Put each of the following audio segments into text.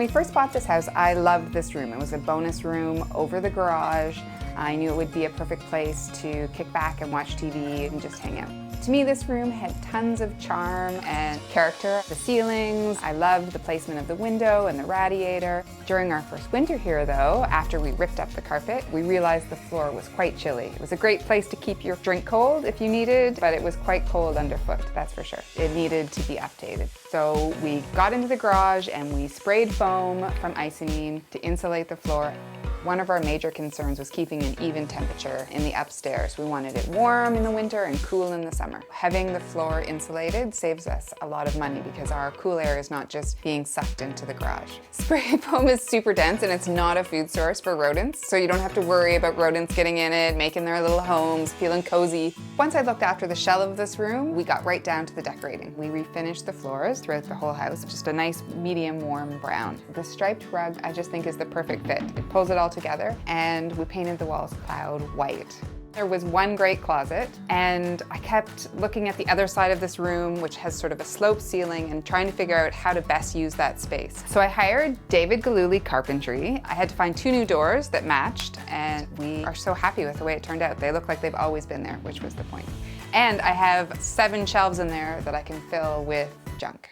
we first bought this house, I loved this room. It was a bonus room over the garage. I knew it would be a perfect place to kick back and watch TV and just hang out. To me, this room had tons of charm and character. The ceilings, I loved the placement of the window and the radiator. During our first winter here though, after we ripped up the carpet, we realized the floor was quite chilly. It was a great place to keep your drink cold if you needed, but it was quite cold underfoot, that's for sure. It needed to be updated. So we got into the garage and we sprayed foam from Icynene to insulate the floor. One of our major concerns was keeping an even temperature in the upstairs. We wanted it warm in the winter and cool in the summer. Having the floor insulated saves us a lot of money because our cool air is not just being sucked into the garage. Spray foam is super dense and it's not a food source for rodents, so you don't have to worry about rodents getting in it, making their little homes, feeling cozy. Once I looked after the shell of this room, we got right down to the decorating. We refinished the floors throughout the whole house, just a nice medium warm brown. The striped rug I just think is the perfect fit. It pulls it all together, and we painted the walls cloud white. There was one great closet, and I kept looking at the other side of this room, which has sort of a sloped ceiling, and trying to figure out how to best use that space. So I hired David Galooly Carpentry. I had to find 2 new doors that matched, and we are so happy with the way it turned out. They look like they've always been there, which was the point. And I have 7 shelves in there that I can fill with junk.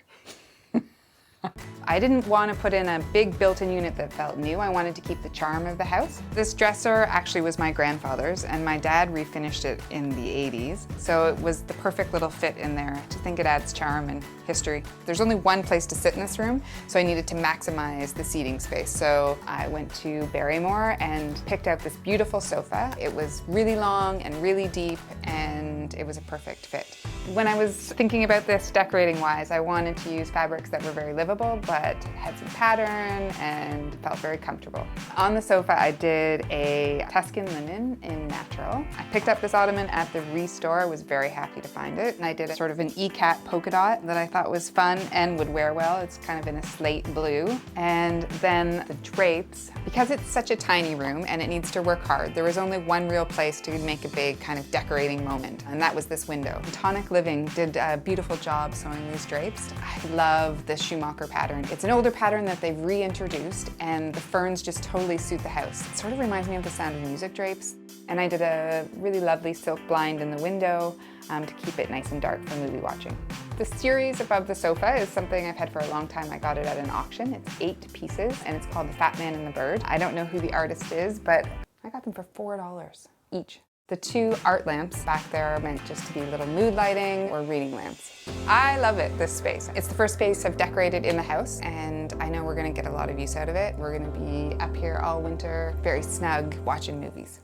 I didn't want to put in a big built-in unit that felt new. I wanted to keep the charm of the house. This dresser actually was my grandfather's, and my dad refinished it in the 80s. So it was the perfect little fit in there. I think it adds charm and history. There's only one place to sit in this room, so I needed to maximize the seating space. So I went to Barrymore and picked out this beautiful sofa. It was really long and really deep, and it was a perfect fit. When I was thinking about this decorating-wise, I wanted to use fabrics that were very livable, but had some pattern and felt very comfortable. On the sofa, I did a Tuscan linen in natural. I picked up this ottoman at the Restore. I was very happy to find it. And I did a sort of an ECAT polka-dot that I thought was fun and would wear well. It's kind of in a slate blue. And then the drapes, because it's such a tiny room and it needs to work hard, there was only one real place to make a big kind of decorating moment, and that was this window. Tonic Living did a beautiful job sewing these drapes. I love this Schumacher pattern. It's an older pattern that they've reintroduced, and the ferns just totally suit the house. It sort of reminds me of the Sound of Music drapes. And I did a really lovely silk blind in the window to keep it nice and dark for movie watching. The series above the sofa is something I've had for a long time. I got it at an auction. It's 8 pieces, and it's called The Fat Man and the Bird. I don't know who the artist is, but I got them for $4 each. The 2 art lamps back there are meant just to be little mood lighting or reading lamps. I love it, this space. It's the first space I've decorated in the house, and I know we're gonna get a lot of use out of it. We're gonna be up here all winter, very snug, watching movies.